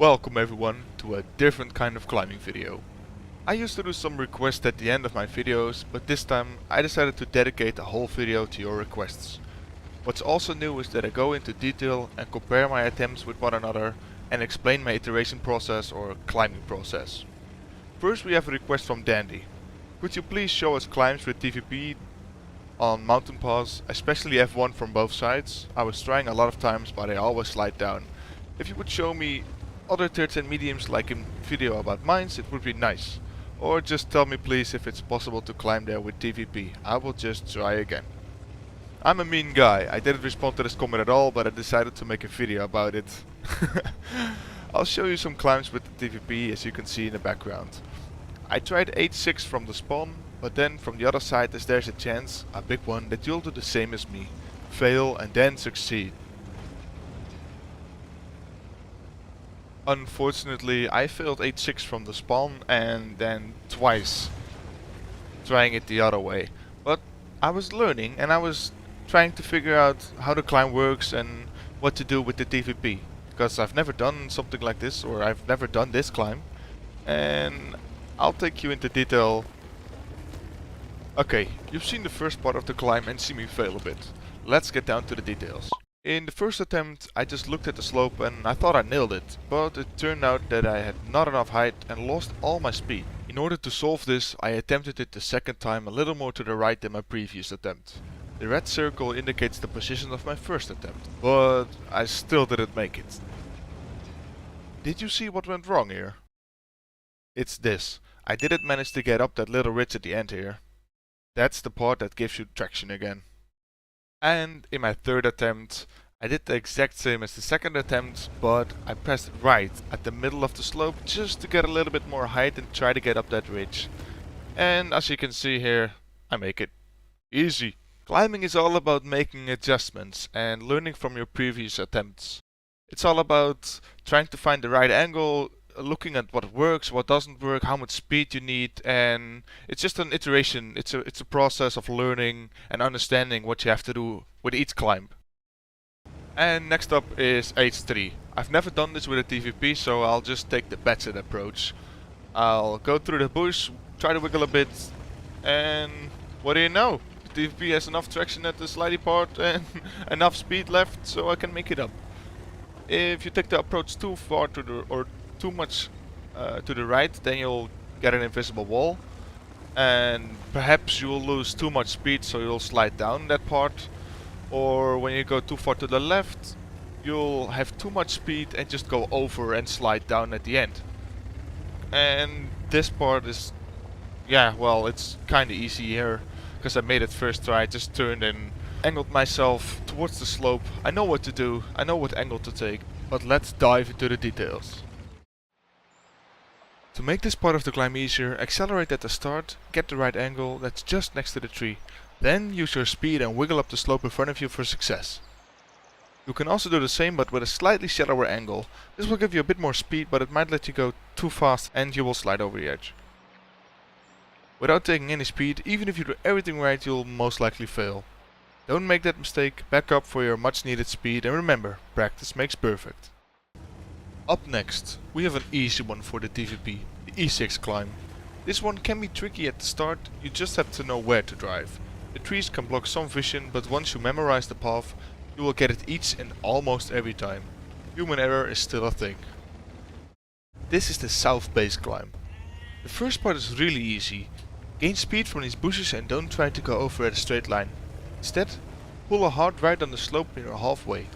Welcome everyone to a different kind of climbing video. I used to do some requests at the end of my videos, but this time I decided to dedicate a whole video to your requests. What's also new is that I go into detail and compare my attempts with one another and explain my iteration process or climbing process. First we have a request from Dandy. Could you please show us climbs with TVP on mountain paths, especially F1 from both sides? I was trying a lot of times but I always slide down. If you would show me other thirds and mediums like in video about mines, it would be nice. Or just tell me please if it's possible to climb there with TVP. I will just try again. I'm a mean guy. I didn't respond to this comment at all, but I decided to make a video about it. I'll show you some climbs with the TVP as you can see in the background. I tried 8-6 from the spawn, but then from the other side as there's a chance, a big one, that you'll do the same as me. Fail and then succeed. Unfortunately, I failed 8-6 from the spawn and then twice trying it the other way. But I was learning and I was trying to figure out how the climb works and what to do with the TVP. Because I've never done something like this, or I've never done this climb. And I'll take you into detail. Okay, you've seen the first part of the climb and see me fail a bit. Let's get down to the details. In the first attempt I just looked at the slope and I thought I nailed it, but it turned out that I had not enough height and lost all my speed. In order to solve this, I attempted it the second time a little more to the right than my previous attempt. The red circle indicates the position of my first attempt, but I still didn't make it. Did you see what went wrong here? It's this. I didn't manage to get up that little ridge at the end here. That's the part that gives you traction again. And in my third attempt, I did the exact same as the second attempt, but I pressed right at the middle of the slope just to get a little bit more height and try to get up that ridge. And as you can see here, I make it. Easy. Climbing is all about making adjustments and learning from your previous attempts. It's all about trying to find the right angle, looking at what works, what doesn't work, how much speed you need, and it's just an iteration. It's a process of learning and understanding what you have to do with each climb. And next up is H3. I've never done this with a TVP, so I'll just take the Batchat approach. I'll go through the bush, try to wiggle a bit, and what do you know? The TVP has enough traction at the slidey part and enough speed left so I can make it up. If you take the approach too far to the or too much to the right, then you'll get an invisible wall and perhaps you'll lose too much speed, so you'll slide down that part. Or when you go too far to the left, you'll have too much speed and just go over and slide down at the end. And this part is, yeah, well, it's kinda easy here because I made it first try. I just turned and angled myself towards the slope. I know what to do, I know what angle to take, but let's dive into the details. To make this part of the climb easier, accelerate at the start, get the right angle that's just next to the tree. Then use your speed and wiggle up the slope in front of you for success. You can also do the same but with a slightly shallower angle. This will give you a bit more speed, but it might let you go too fast and you will slide over the edge. Without taking any speed, even if you do everything right, you'll most likely fail. Don't make that mistake, back up for your much needed speed, and remember, practice makes perfect. Up next, we have an easy one for the TVP, the E6 climb. This one can be tricky at the start, you just have to know where to drive. The trees can block some vision, but once you memorize the path, you will get it each and almost every time. Human error is still a thing. This is the south base climb. The first part is really easy. Gain speed from these bushes and don't try to go over at a straight line. Instead, pull a hard right on the slope when you're halfway.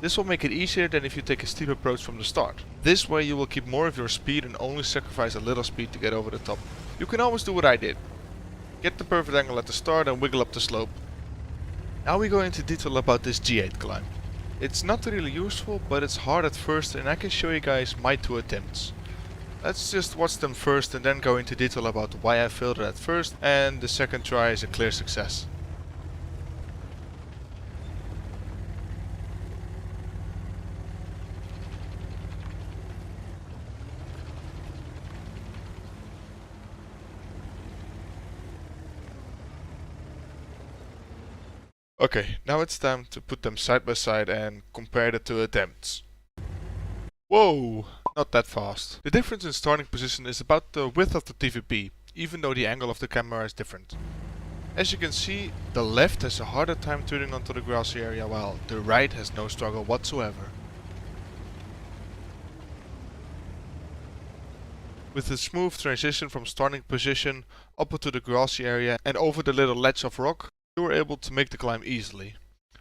This will make it easier than if you take a steep approach from the start. This way you will keep more of your speed and only sacrifice a little speed to get over the top. You can always do what I did. Get the perfect angle at the start and wiggle up the slope. Now we go into detail about this G8 climb. It's not really useful, but it's hard at first and I can show you guys my 2 attempts. Let's just watch them first and then go into detail about why I failed it at first and the second try is a clear success. Okay, now it's time to put them side by side and compare the 2 attempts. Whoa! Not that fast. The difference in starting position is about the width of the TVP, even though the angle of the camera is different. As you can see, the left has a harder time turning onto the grassy area, while the right has no struggle whatsoever. With a smooth transition from starting position up to the grassy area and over the little ledge of rock, you are able to make the climb easily.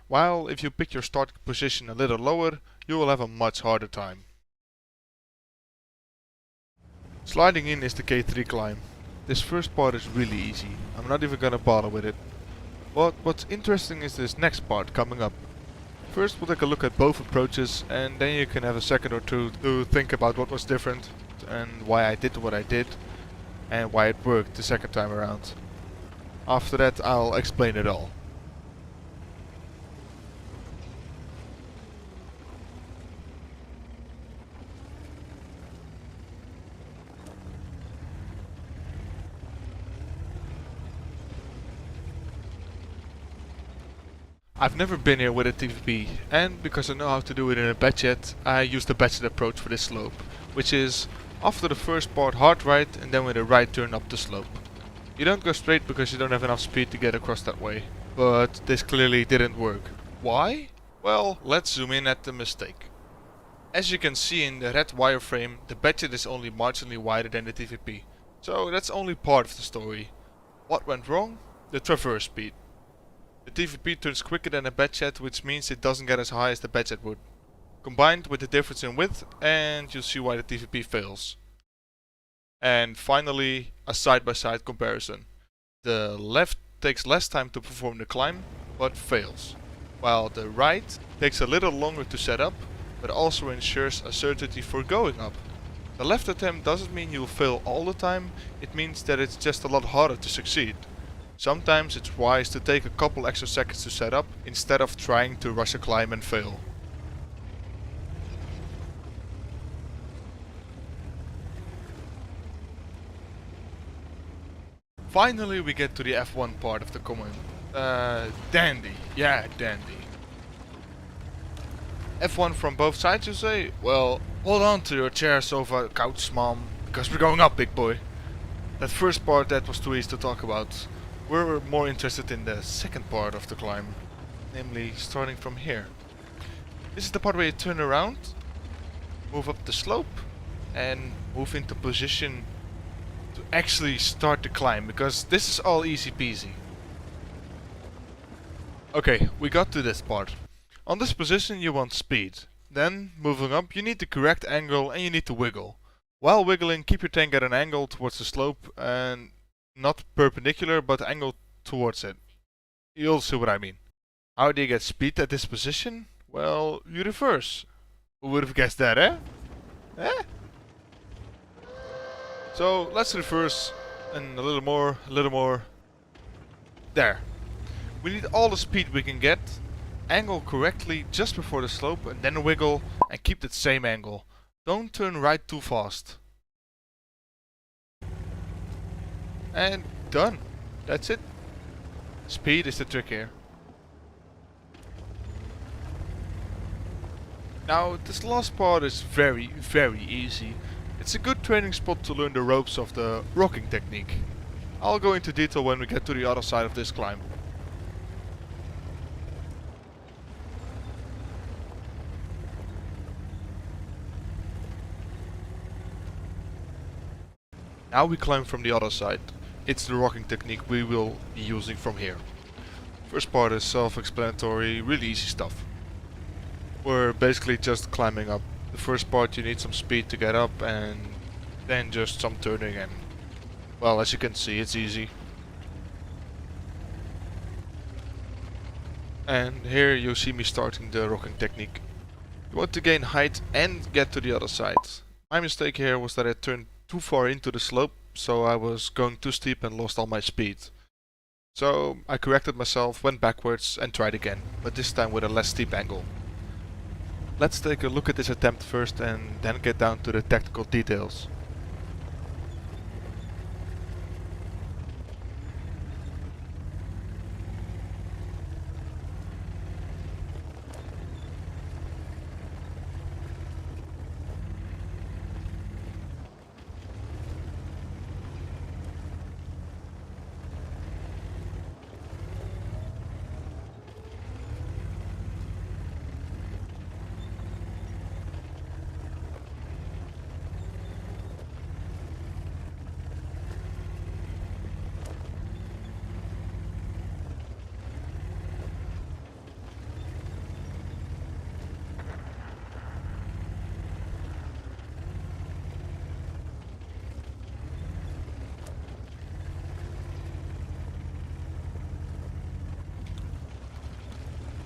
While if you pick your starting position a little lower, you will have a much harder time. Sliding in is the K3 climb. This first part is really easy, I'm not even gonna bother with it. But what's interesting is this next part coming up. First we'll take a look at both approaches and then you can have a second or two to think about what was different and why I did what I did and why it worked the second time around. After that I'll explain it all. I've never been here with a TVP, and because I know how to do it in a Batchat, I use the Batchat approach for this slope, which is after the first part hard right and then with a right turn up the slope. You don't go straight because you don't have enough speed to get across that way, but this clearly didn't work. Why? Well, let's zoom in at the mistake. As you can see in the red wireframe, the Batchat is only marginally wider than the TVP, so that's only part of the story. What went wrong? The traverse speed. The TVP turns quicker than a Batchat, which means it doesn't get as high as the Batchat would. Combined with the difference in width, and you'll see why the TVP fails. And finally, a side-by-side comparison. The left takes less time to perform the climb, but fails. While the right takes a little longer to set up, but also ensures a certainty for going up. The left attempt doesn't mean you'll fail all the time, it means that it's just a lot harder to succeed. Sometimes it's wise to take a couple extra seconds to set up, instead of trying to rush a climb and fail. Finally we get to the F1 part of the command. Dandy. Yeah, dandy. F1 from both sides, you say? Well, hold on to your chair, sofa, couch, mom, because we're going up, big boy. That first part, that was too easy to talk about. We're more interested in the second part of the climb, namely starting from here. This is the part where you turn around, move up the slope, and move into position to actually start the climb, because this is all easy peasy. Okay, we got to this part. On this position you want speed. Then, moving up, you need the correct angle and you need to wiggle. While wiggling, keep your tank at an angle towards the slope and not perpendicular, but angled towards it. You'll see what I mean. How do you get speed at this position? Well, you reverse. Who would have guessed that, eh? Eh? So, let's reverse and a little more. There. We need all the speed we can get. Angle correctly just before the slope and then wiggle and keep that same angle. Don't turn right too fast. And done. That's it. Speed is the trick here. Now this last part is very easy. It's a good training spot to learn the ropes of the rocking technique. I'll go into detail when we get to the other side of this climb. Now we climb from the other side. It's the rocking technique we will be using from here. First part is self-explanatory, really easy stuff. We're basically just climbing up. The first part you need some speed to get up and then just some turning and, well, as you can see, it's easy. And here you see me starting the rocking technique. You want to gain height and get to the other side. My mistake here was that I turned too far into the slope, so I was going too steep and lost all my speed. So I corrected myself, went backwards and tried again, but this time with a less steep angle. Let's take a look at this attempt first and then get down to the technical details.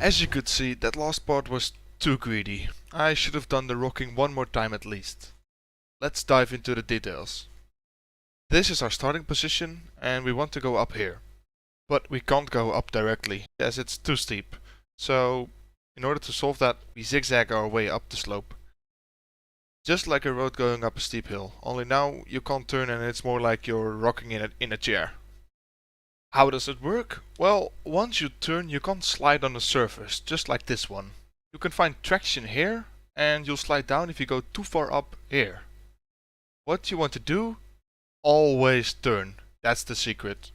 As you could see, that last part was too greedy. I should have done the rocking one more time at least. Let's dive into the details. This is our starting position and we want to go up here. But we can't go up directly as it's too steep. So in order to solve that, we zigzag our way up the slope. Just like a road going up a steep hill, only now you can't turn and it's more like you're rocking in a chair. How does it work? Well, once you turn you can't slide on the surface, just like this one. You can find traction here and you'll slide down if you go too far up here. What you want to do? Always turn. That's the secret.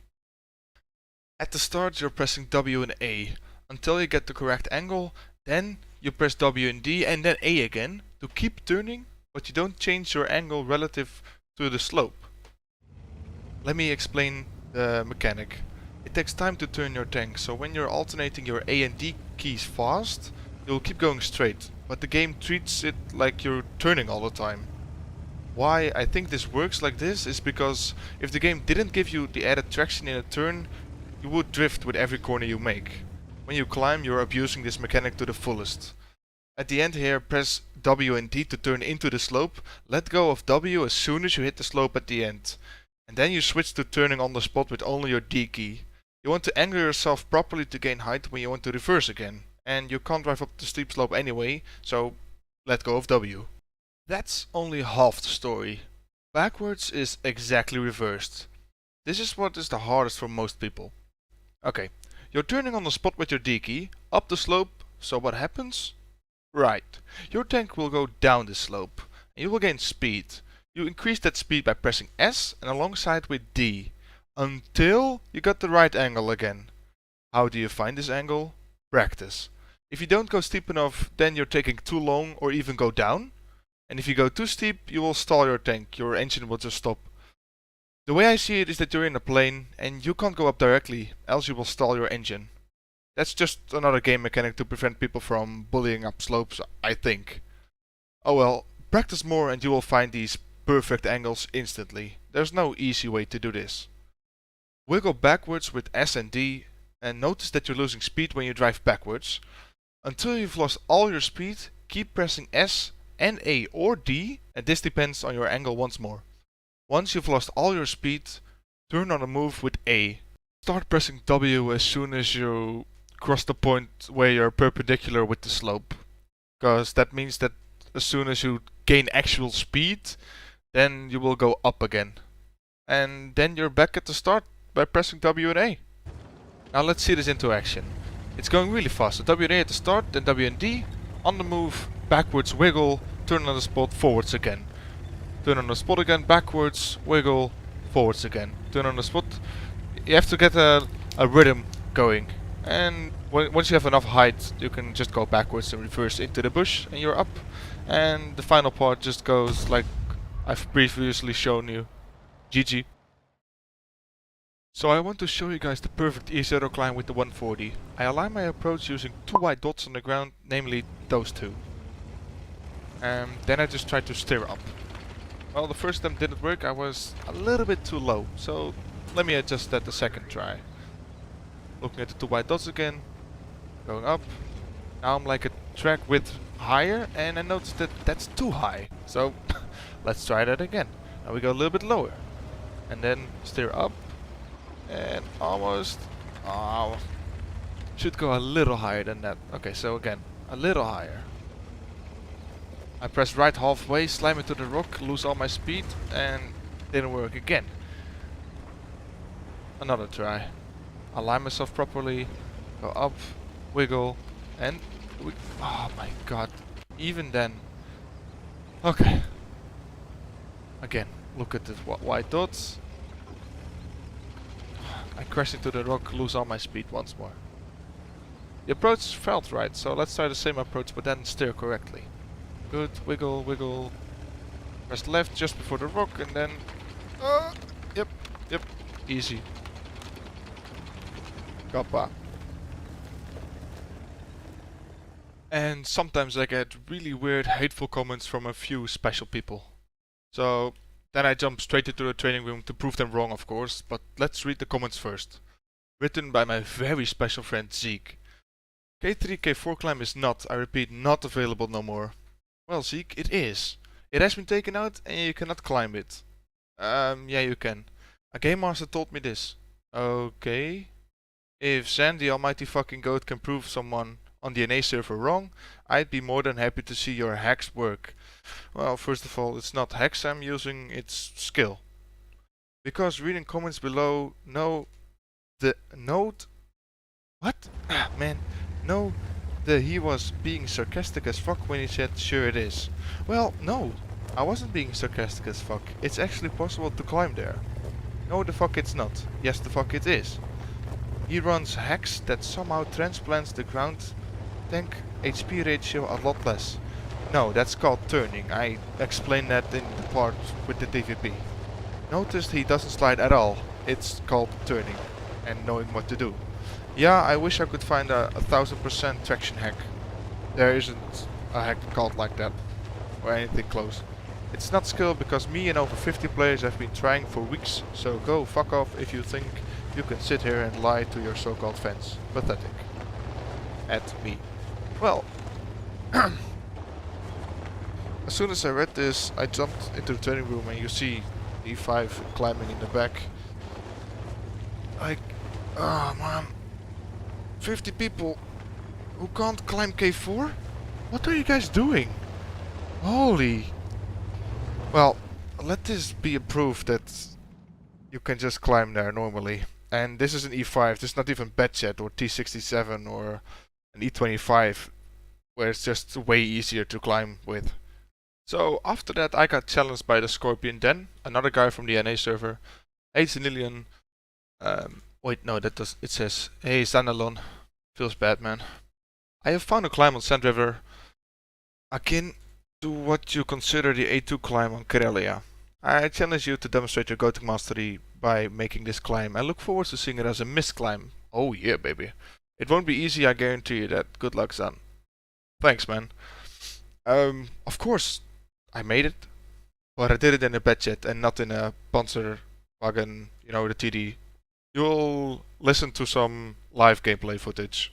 At the start you're pressing W and A until you get the correct angle, then you press W and D and then A again to keep turning, but you don't change your angle relative to the slope. Let me explain the mechanic. It takes time to turn your tank, so when you're alternating your A and D keys fast, you'll keep going straight, but the game treats it like you're turning all the time. Why I think this works like this is because if the game didn't give you the added traction in a turn, you would drift with every corner you make. When you climb, you're abusing this mechanic to the fullest. At the end here, press W and D to turn into the slope, let go of W as soon as you hit the slope at the end. And then you switch to turning on the spot with only your D key. You want to angle yourself properly to gain height when you want to reverse again. And you can't drive up the steep slope anyway, so let go of W. That's only half the story. Backwards is exactly reversed. This is what is the hardest for most people. Okay, you're turning on the spot with your D key, up the slope, so what happens? Right, your tank will go down the slope, and you will gain speed. You increase that speed by pressing S and alongside with D, until you got the right angle again. How do you find this angle? Practice. If you don't go steep enough, then you're taking too long or even go down. And if you go too steep, you will stall your tank, your engine will just stop. The way I see it is that you're in a plane and you can't go up directly, else you will stall your engine. That's just another game mechanic to prevent people from bullying up slopes, I think. Oh well, practice more and you will find these perfect angles instantly. There's no easy way to do this. Wiggle backwards with S and D and notice that you're losing speed when you drive backwards. Until you've lost all your speed, keep pressing S and A or D, and this depends on your angle once more. Once you've lost all your speed, turn on a move with A. Start pressing W as soon as you cross the point where you're perpendicular with the slope. Because that means that as soon as you gain actual speed, then you will go up again. And then you're back at the start by pressing W and A. Now let's see this into action. It's going really fast. So W and A at the start, then W and D. On the move, backwards, wiggle, turn on the spot, forwards again. Turn on the spot again, backwards, wiggle, forwards again. Turn on the spot. You have to get a rhythm going. And once you have enough height, you can just go backwards and reverse into the bush and you're up. And the final part just goes like I've previously shown you. GG. So I want to show you guys the perfect E0 climb with the 140. I align my approach using two white dots on the ground, namely those two. And then I just try to steer up. Well, the first time didn't work, I was a little bit too low, so let me adjust that the second try. Looking at the two white dots again, going up. Now I'm like a track width higher and I noticed that that's too high. So let's try that again. Now we go a little bit lower. And then steer up. And almost, should go a little higher than that. Okay, so again, a little higher. I press right halfway, slam into the rock, lose all my speed, and didn't work again. Another try. Align myself properly, go up, wiggle, and oh my god, even then. Okay. Again, look at the white dots. I crash into the rock, lose all my speed once more. The approach felt right, so let's try the same approach but then steer correctly. Good, wiggle, wiggle. Press left just before the rock and then... yep, easy. Kappa. And sometimes I get really weird, hateful comments from a few special people. So then I jump straight into the training room to prove them wrong, of course, but let's read the comments first. Written by my very special friend Zeek. K3, K4 climb is not, I repeat, not available no more. Well, Zeek, it is. It has been taken out and you cannot climb it. Yeah, you can. A game master told me this. Okay. If Zan, the almighty fucking goat, can prove someone on the NA server wrong, I'd be more than happy to see your hacks work. Well, first of all, it's not hacks I'm using, it's skill. Because reading comments below, no, the note. What? Ah, man. No, he was being sarcastic as fuck when he said, sure it is. Well, no, I wasn't being sarcastic as fuck. It's actually possible to climb there. No, the fuck it's not. Yes, the fuck it is. He runs hacks that somehow transplants the ground tank HP ratio a lot less. No, that's called turning. I explained that in the part with the DVP. Notice he doesn't slide at all. It's called turning and knowing what to do. Yeah, I wish I could find a 1000% traction hack. There isn't a hack called like that, or anything close. It's not skill because me and over 50 players have been trying for weeks, so go fuck off if you think you can sit here and lie to your so-called fans. Pathetic. At me. Well, as soon as I read this, I jumped into the training room and you see E5 climbing in the back. Like, oh man. 50 people who can't climb K4? What are you guys doing? Holy. Well, let this be a proof that you can just climb there normally. And this is an E5, this is not even Batchat or T67 or an E25, where it's just way easier to climb with. So after that I got challenged by the Scorpion Den, another guy from the NA server. Hey Xaneleon. Wait, no, that does. It says, hey Xaneleon. Feels bad, man. I have found a climb on Sand River akin to what you consider the A2 climb on Karelia. I challenge you to demonstrate your goating mastery by making this climb and look forward to seeing it as a mist climb. Oh yeah, baby. It won't be easy, I guarantee you that. Good luck, Zan. Thanks, man. Of course, I made it. But I did it in a Batchat and not in a Panzerwagen, you know, the TD. You'll listen to some live gameplay footage.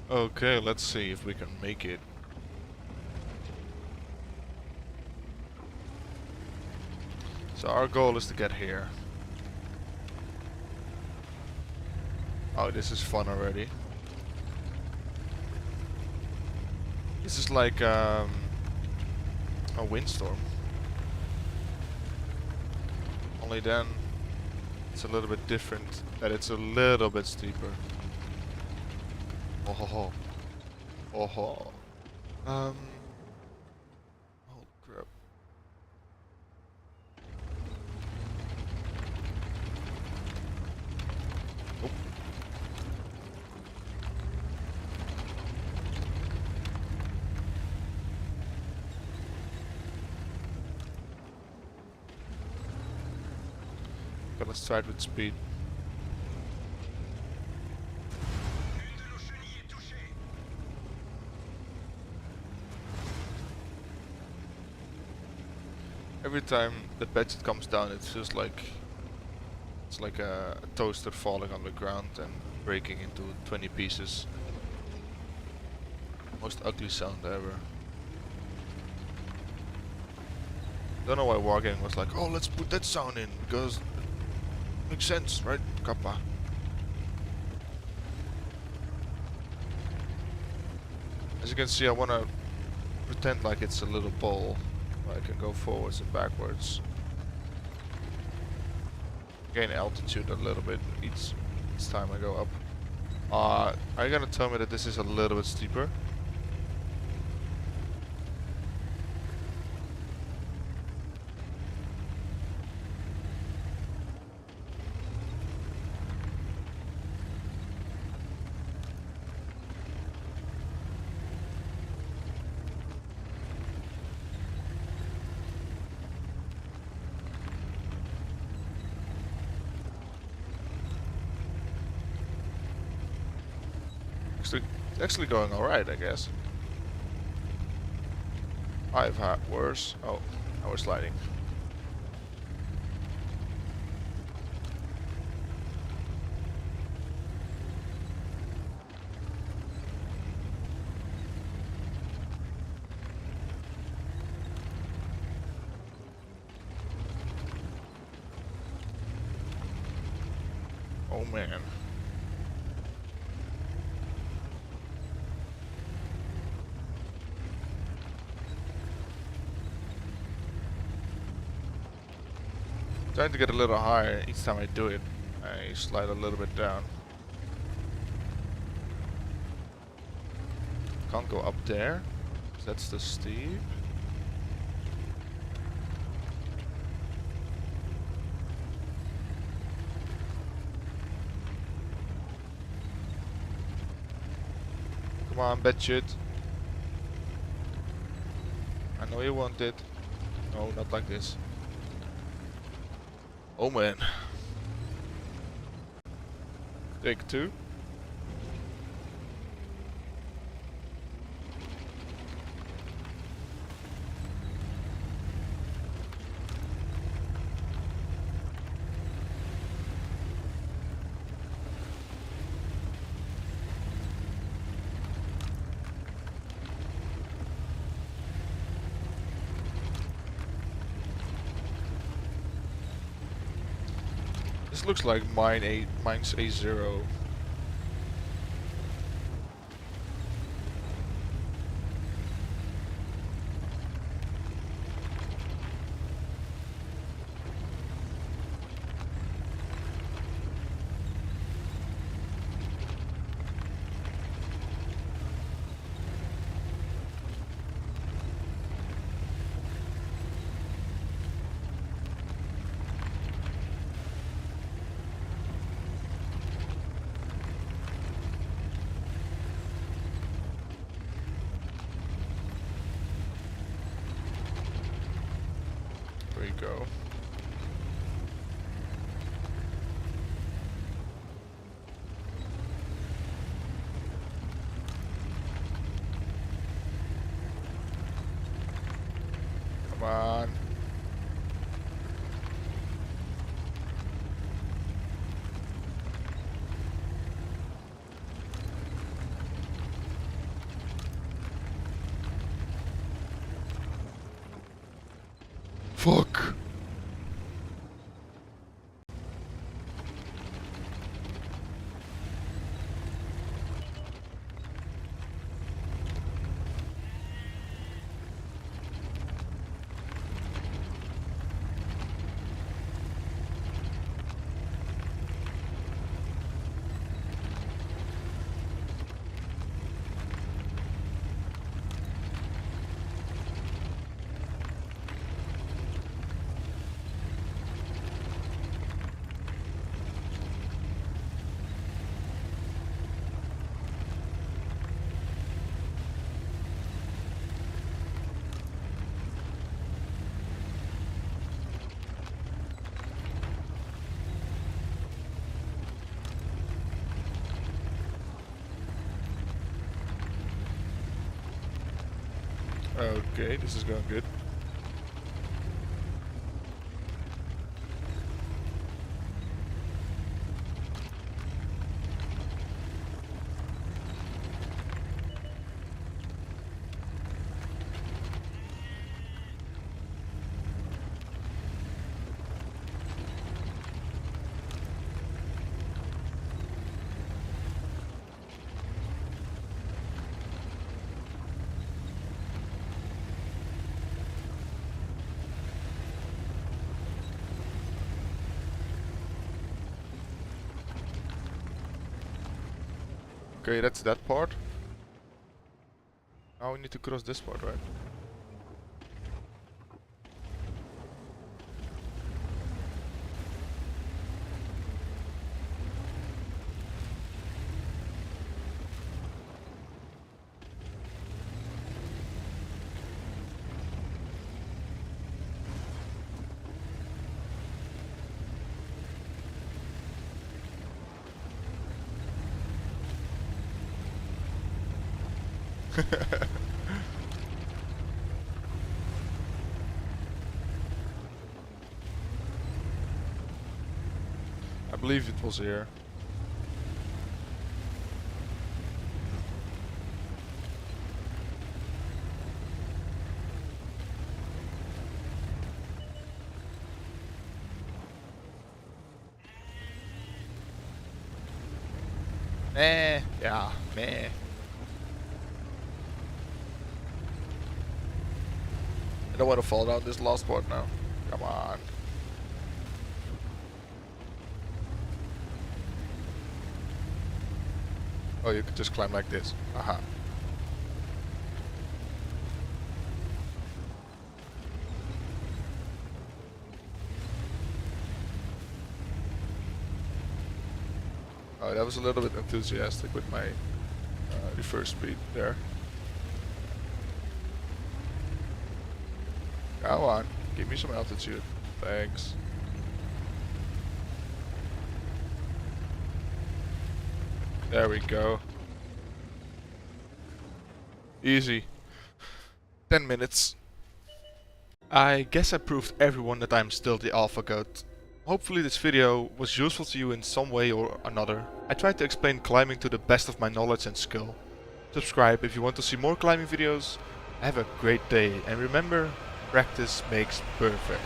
Okay, let's see if we can make it. So our goal is to get here. Oh, this is fun already. This is like a windstorm. Only then it's a little bit different, that it's a little bit steeper. Oh ho ho. Oh ho. Oh crap. Oh. Okay, let's try it with speed. Every time the Batchat comes down, it feels like it's like a toaster falling on the ground and breaking into 20 pieces. Most ugly sound ever. Don't know why Wargaming was like, oh, let's put that sound in because it makes sense, right, Kappa? As you can see, I want to pretend like it's a little ball. I can go forwards and backwards. Gain altitude a little bit each time I go up. Are you gonna tell me that this is a little bit steeper? It's actually going alright, I guess. I've had worse. Oh, now we're sliding. Oh man. Trying to get a little higher each time I do it. I slide a little bit down. Can't go up there, 'cause that's too steep. Come on, Batchat. I know you want it. No, not like this. Oh man. Take 2. This looks like mine's A0. There you go. Come on. Fuck. Okay, this is going good. Okay, that's that part. Now we need to cross this part, right? I believe it was here. Meh. Yeah, meh. I don't want to fall down this last part now. Come on. Oh, you could just climb like this. Aha. Oh, that was a little bit enthusiastic with my reverse speed there. Come on, give me some altitude. Thanks. There we go. Easy. 10 minutes. I guess I proved everyone that I'm still the alpha goat. Hopefully this video was useful to you in some way or another. I tried to explain climbing to the best of my knowledge and skill. Subscribe if you want to see more climbing videos. Have a great day and remember, practice makes perfect.